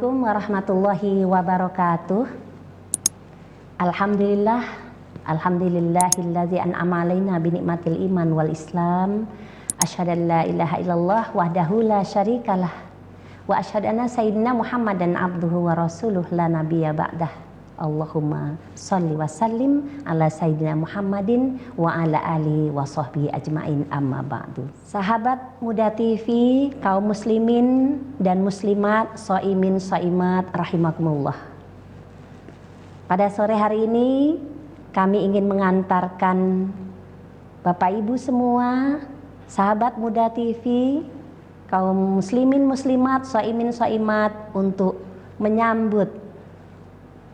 Assalamualaikum warahmatullahi wabarakatuh. Alhamdulillahilladzi an'ama alaina bi ni'matil iman wal islam. Asyhadu an la ilaha illallah wahdahu la syarikalah wa asyhadu anna sayyidina Muhammadan abduhu wa rasuluh la nabiyya ba'dah. Allahumma sholli wa sallim ala sayyidina Muhammadin wa ala alihi wa sahbihi ajmain, amma ba'du. Sahabat Muda TV, kaum muslimin dan muslimat, shaimin shaimat rahimakumullah. Pada sore hari ini kami ingin mengantarkan Bapak Ibu semua, sahabat Muda TV, kaum muslimin muslimat, shaimin shaimat, untuk menyambut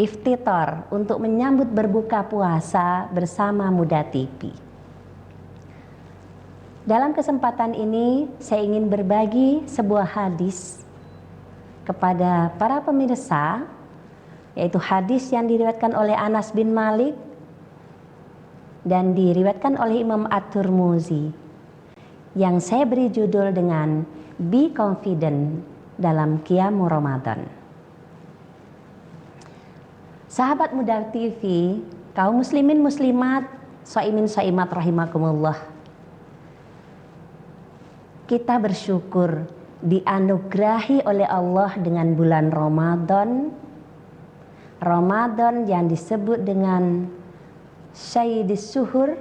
iftitar, untuk menyambut berbuka puasa bersama Muda TV. Dalam kesempatan ini saya ingin berbagi sebuah hadis kepada para pemirsa, yaitu hadis yang diriwayatkan oleh Anas bin Malik dan diriwayatkan oleh Imam At-Tirmidzi, yang saya beri judul dengan Be Confident dalam Qiyamul Ramadan. Sahabat Muda TV, kaum muslimin muslimat, shaimin shaimat rahimakumullah. Kita bersyukur dianugerahi oleh Allah dengan bulan Ramadan. Ramadan yang disebut dengan Sayyidis Syuhur.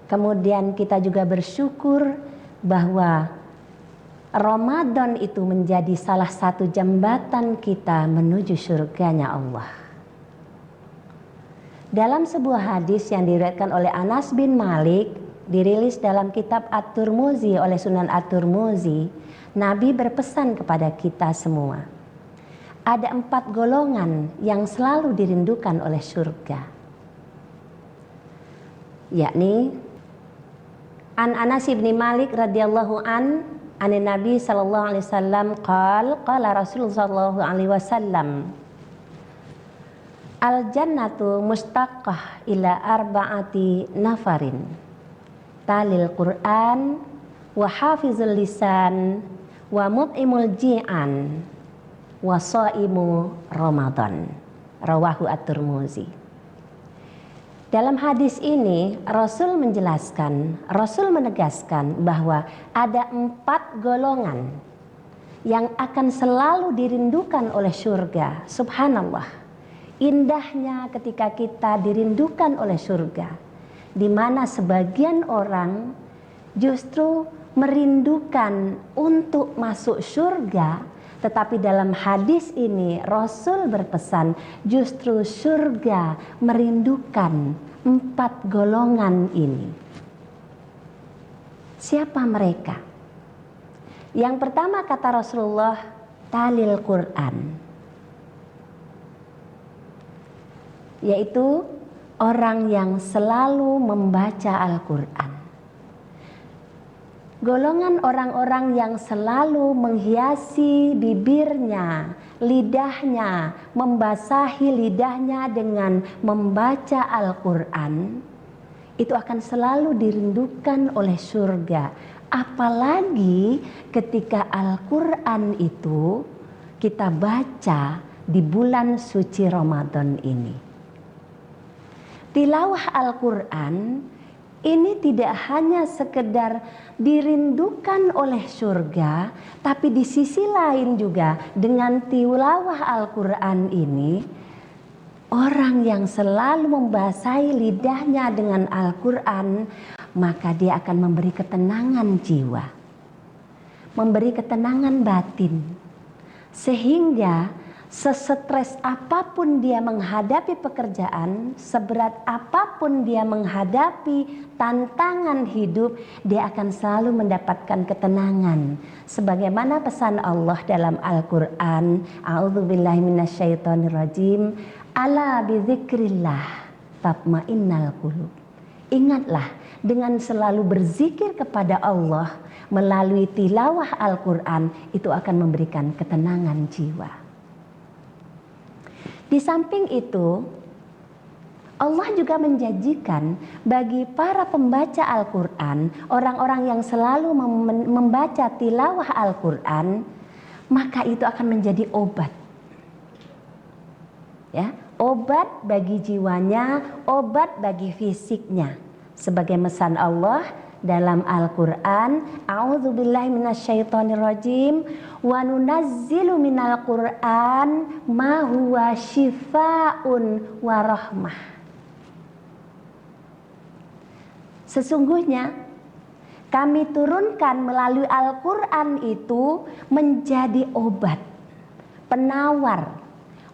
Kemudian kita juga bersyukur bahwa Ramadan itu menjadi salah satu jembatan kita menuju surganya Allah. Dalam sebuah hadis yang diriwayatkan oleh Anas bin Malik, dirilis dalam kitab At-Tirmidzi oleh Sunan At-Tirmidzi, Nabi berpesan kepada kita semua. Ada 4 golongan yang selalu dirindukan oleh surga. Yakni An Anas bin Malik radhiyallahu an Nabi sallallahu alaihi wasallam qala Rasulullah sallallahu alaihi wasallam, al jannatu mustaqah ila arba'ati nafarin, talil Quran wa hafizul lisan wa mut'imul ji'an wa shaimu Ramadan. Rawahu At-Tirmidzi. Dalam hadis ini Rasul menegaskan bahwa ada 4 golongan yang akan selalu dirindukan oleh surga. Subhanallah, indahnya ketika kita dirindukan oleh surga, di mana sebagian orang justru merindukan untuk masuk surga. Tetapi dalam hadis ini Rasul berpesan justru surga merindukan 4 golongan ini. Siapa mereka? Yang pertama kata Rasulullah, talil Quran, yaitu orang yang selalu membaca Al-Quran. Golongan orang-orang yang selalu menghiasi bibirnya, lidahnya, membasahi lidahnya dengan membaca Al-Quran, itu akan selalu dirindukan oleh surga. Apalagi ketika Al-Quran itu kita baca di bulan suci Ramadan ini. Tilawah Al-Quran ini tidak hanya sekedar dirindukan oleh surga, tapi di sisi lain juga dengan tilawah Al-Quran ini, orang yang selalu membasahi lidahnya dengan Al-Quran, maka dia akan memberi ketenangan jiwa, memberi ketenangan batin, sehingga sesetres apapun dia menghadapi pekerjaan, seberat apapun dia menghadapi tantangan hidup, dia akan selalu mendapatkan ketenangan. Sebagaimana pesan Allah dalam Al-Quran, a'udzubillahi minasyaitonirrajim, ala bizikrillah tatmainnal qulub. Ingatlah, dengan selalu berzikir kepada Allah melalui tilawah Al-Quran, itu akan memberikan ketenangan jiwa. Di samping itu, Allah juga menjanjikan bagi para pembaca Al-Quran, orang-orang yang selalu membaca tilawah Al-Quran, maka itu akan menjadi obat. Ya, obat bagi jiwanya, obat bagi fisiknya. Sebagai pesan Allah dalam Al-Qur'an, a'udzubillahi minasyaitonirrajim, wa nunazzilu minal Qur'an ma huwa syifaa'un wa rahmah. Sesungguhnya kami turunkan melalui Al-Qur'an itu menjadi obat penawar,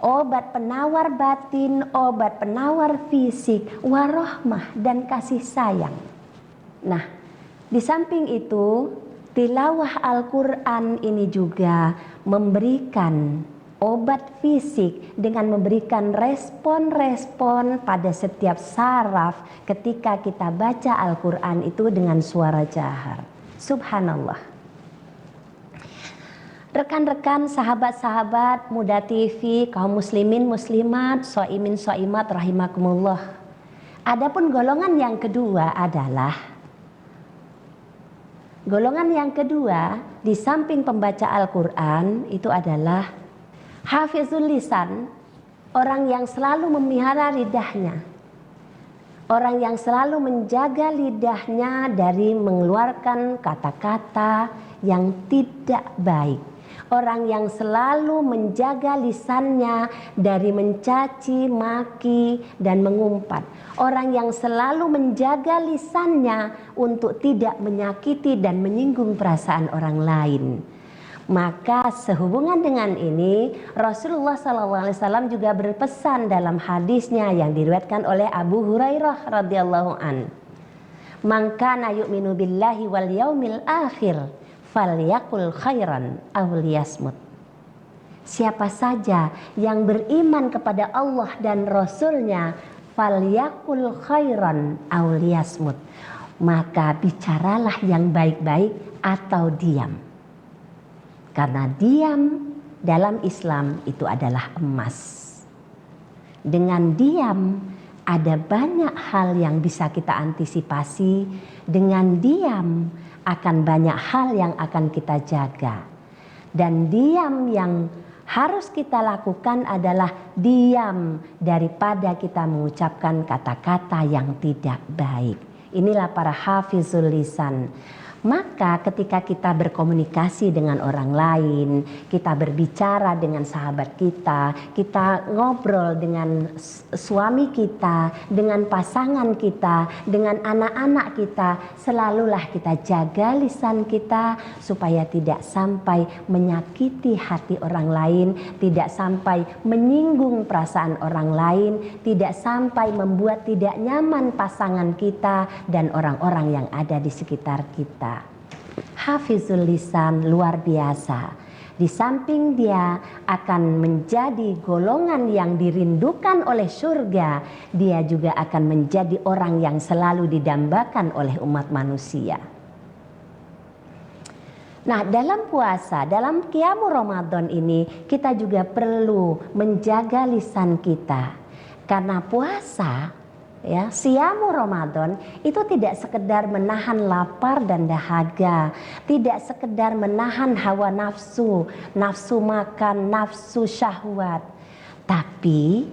obat penawar batin, obat penawar fisik, warahmah dan kasih sayang. Nah, di samping itu, tilawah Al-Quran ini juga memberikan obat fisik dengan memberikan respon-respon pada setiap saraf ketika kita baca Al-Quran itu dengan suara jahar. Subhanallah. Rekan-rekan, sahabat-sahabat Muda TV, kaum muslimin muslimat, soimin soimat rahimakumullah. Adapun golongan yang kedua adalah di samping pembaca Al-Quran itu adalah hafizul lisan, orang yang selalu memelihara lidahnya, orang yang selalu menjaga lidahnya dari mengeluarkan kata-kata yang tidak baik. Orang yang selalu menjaga lisannya dari mencaci, maki, dan mengumpat. Orang yang selalu menjaga lisannya untuk tidak menyakiti dan menyinggung perasaan orang lain. Maka sehubungan dengan ini, Rasulullah SAW juga berpesan dalam hadisnya yang diriwayatkan oleh Abu Hurairah radhiyallahu an. Man kana yu'minu billahi wal yaumil akhir falyakul khairan aw liyasmut. Siapa saja yang beriman kepada Allah dan Rasulnya, falyakul khairan aw liyasmut, maka bicaralah yang baik-baik atau diam. Karena diam dalam Islam itu adalah emas. Dengan diam ada banyak hal yang bisa kita antisipasi. Dengan diam akan banyak hal yang akan kita jaga. Dan diam yang harus kita lakukan adalah diam daripada kita mengucapkan kata-kata yang tidak baik. Inilah para hafizul lisan. Maka ketika kita berkomunikasi dengan orang lain, kita berbicara dengan sahabat kita, kita ngobrol dengan suami kita, dengan pasangan kita, dengan anak-anak kita, selalulah kita jaga lisan kita supaya tidak sampai menyakiti hati orang lain, tidak sampai menyinggung perasaan orang lain, tidak sampai membuat tidak nyaman pasangan kita dan orang-orang yang ada di sekitar kita. Hafizul lisan luar biasa. Di samping dia akan menjadi golongan yang dirindukan oleh surga, dia juga akan menjadi orang yang selalu didambakan oleh umat manusia. Nah, dalam puasa, dalam qiyamul Ramadan ini kita juga perlu menjaga lisan kita. Karena puasa, ya, siyamu Ramadan itu tidak sekedar menahan lapar dan dahaga, tidak sekedar menahan hawa nafsu, nafsu makan, nafsu syahwat, tapi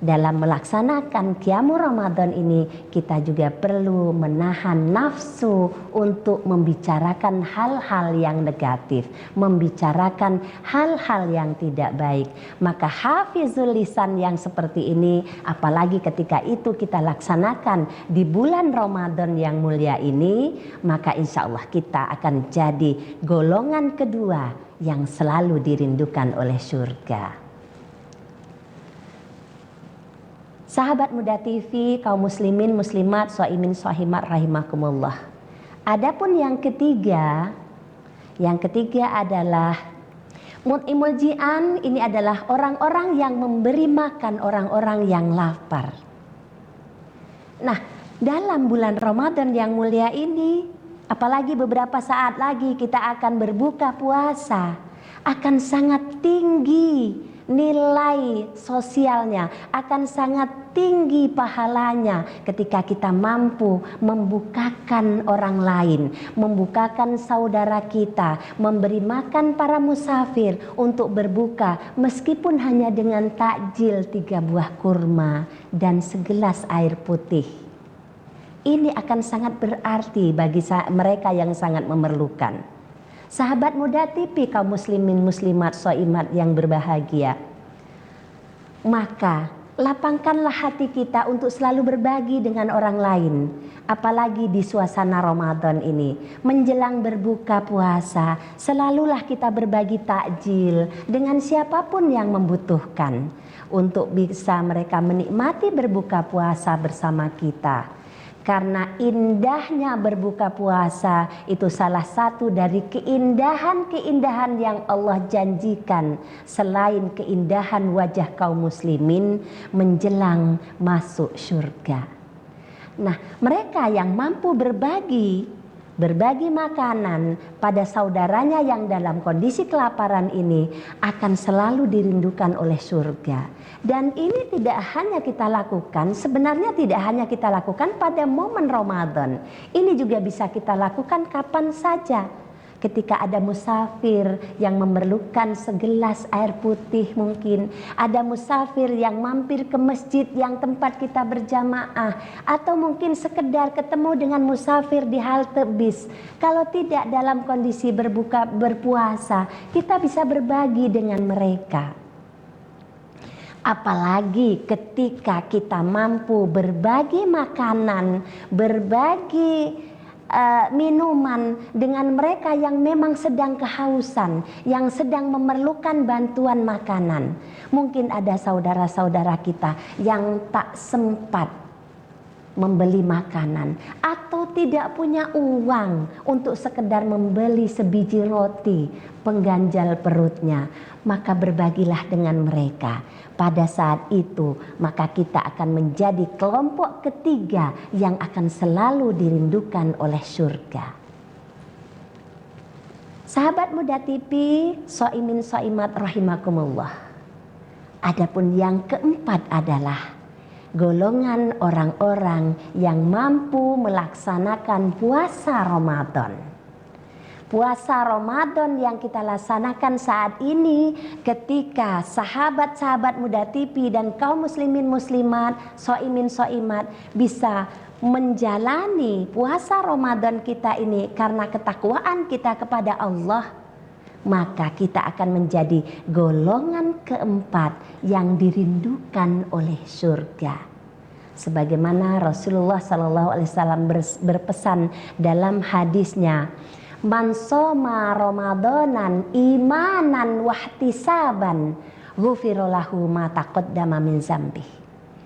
dalam melaksanakan qiyamul Ramadan ini kita juga perlu menahan nafsu untuk membicarakan hal-hal yang negatif, membicarakan hal-hal yang tidak baik. Maka hafizul lisan yang seperti ini, apalagi ketika itu kita laksanakan di bulan Ramadan yang mulia ini, maka insya Allah kita akan jadi golongan kedua yang selalu dirindukan oleh surga. Sahabat Muda TV, kaum muslimin, muslimat, soimin, sohimat, rahimakumullah. Adapun yang ketiga adalah mut'imul ji'an. Ini adalah orang-orang yang memberi makan orang-orang yang lapar. Nah, dalam bulan Ramadan yang mulia ini, apalagi beberapa saat lagi kita akan berbuka puasa, akan sangat tinggi nilai sosialnya, akan sangat tinggi pahalanya ketika kita mampu membukakan orang lain, membukakan saudara kita, memberi makan para musafir untuk berbuka meskipun hanya dengan takjil 3 buah kurma dan segelas air putih. Ini akan sangat berarti bagi mereka yang sangat memerlukan. Sahabat Muda TV, kaum muslimin muslimat shaimat yang berbahagia, maka lapangkanlah hati kita untuk selalu berbagi dengan orang lain. Apalagi di suasana Ramadan ini, menjelang berbuka puasa, selalulah kita berbagi takjil dengan siapapun yang membutuhkan, untuk bisa mereka menikmati berbuka puasa bersama kita. Karena indahnya berbuka puasa itu salah satu dari keindahan-keindahan yang Allah janjikan, selain keindahan wajah kaum muslimin menjelang masuk surga. Nah, mereka yang mampu berbagi makanan pada saudaranya yang dalam kondisi kelaparan ini akan selalu dirindukan oleh surga. Dan ini tidak hanya kita lakukan, sebenarnya tidak hanya kita lakukan pada momen Ramadan. Ini juga bisa kita lakukan kapan saja. Ketika ada musafir yang memerlukan segelas air putih mungkin, ada musafir yang mampir ke masjid yang tempat kita berjamaah, atau mungkin sekedar ketemu dengan musafir di halte bis. Kalau tidak dalam kondisi berpuasa, kita bisa berbagi dengan mereka. Apalagi ketika kita mampu berbagi makanan, berbagi minuman dengan mereka yang memang sedang kehausan, yang sedang memerlukan bantuan makanan. Mungkin ada saudara-saudara kita yang tak sempat membeli makanan atau tidak punya uang untuk sekedar membeli sebiji roti pengganjal perutnya, maka berbagilah dengan mereka. Pada saat itu maka kita akan menjadi kelompok ketiga yang akan selalu dirindukan oleh surga. Sahabat Muda TV, shaimin shaimat rahimakumullah. Adapun yang keempat adalah golongan orang-orang yang mampu melaksanakan puasa Ramadan. Puasa Ramadan yang kita laksanakan saat ini, ketika sahabat-sahabat Muda TV dan kaum muslimin muslimat, shaimin shaimat bisa menjalani puasa Ramadan kita ini karena ketakwaan kita kepada Allah, maka kita akan menjadi golongan keempat yang dirindukan oleh surga. Sebagaimana Rasulullah SAW berpesan dalam hadisnya, man shoma ramadanan imanan wahtisaban ghufira lahu ma taqaddama min dzambih.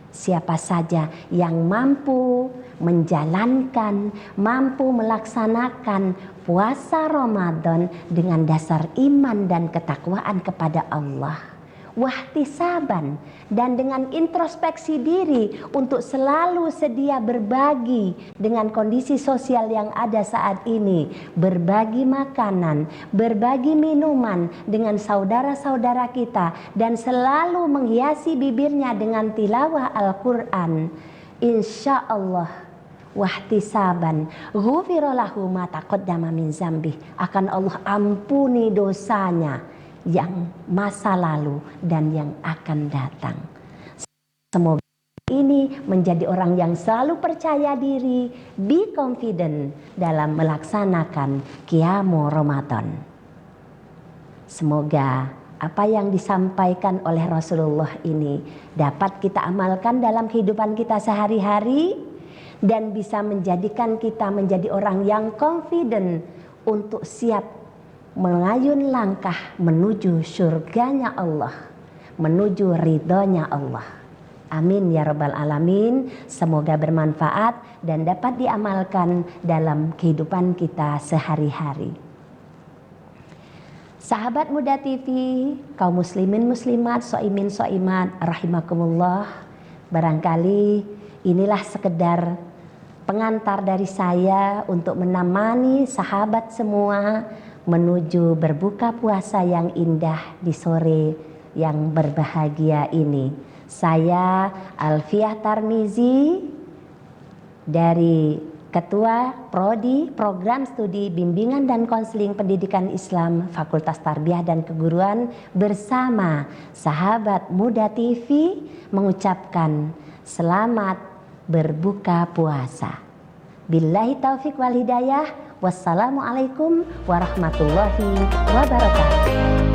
Siapa saja yang mampu menjalankan, mampu melaksanakan puasa Ramadan dengan dasar iman dan ketakwaan kepada Allah, wahtisaban, dan dengan introspeksi diri untuk selalu sedia berbagi dengan kondisi sosial yang ada saat ini, berbagi makanan, berbagi minuman dengan saudara-saudara kita, dan selalu menghiasi bibirnya dengan tilawah Al-Quran, insya Allah wahtisaban ghufira lahu ma taqaddama min dzambih, akan Allah ampuni dosanya yang masa lalu dan yang akan datang. Semoga ini menjadi orang yang selalu percaya diri, be confident dalam melaksanakan Qiyamu Ramadan. Semoga apa yang disampaikan oleh Rasulullah ini dapat kita amalkan dalam kehidupan kita sehari-hari dan bisa menjadikan kita menjadi orang yang confident untuk siap mengayun langkah menuju surganya Allah, menuju ridhonya Allah. Amin ya rabbal alamin. Semoga bermanfaat dan dapat diamalkan dalam kehidupan kita sehari-hari. Sahabat Muda TV, kaum muslimin muslimat, shaimin shaimat rahimakumullah. Barangkali inilah sekedar pengantar dari saya untuk menemani sahabat semua menuju berbuka puasa yang indah di sore yang berbahagia ini. Saya Alfiah Tarmizi dari Ketua Prodi Program Studi Bimbingan dan Konseling Pendidikan Islam Fakultas Tarbiyah dan Keguruan bersama sahabat Muda TV mengucapkan selamat berbuka puasa. Billahi taufik wal hidayah. Wassalamualaikum warahmatullahi wabarakatuh.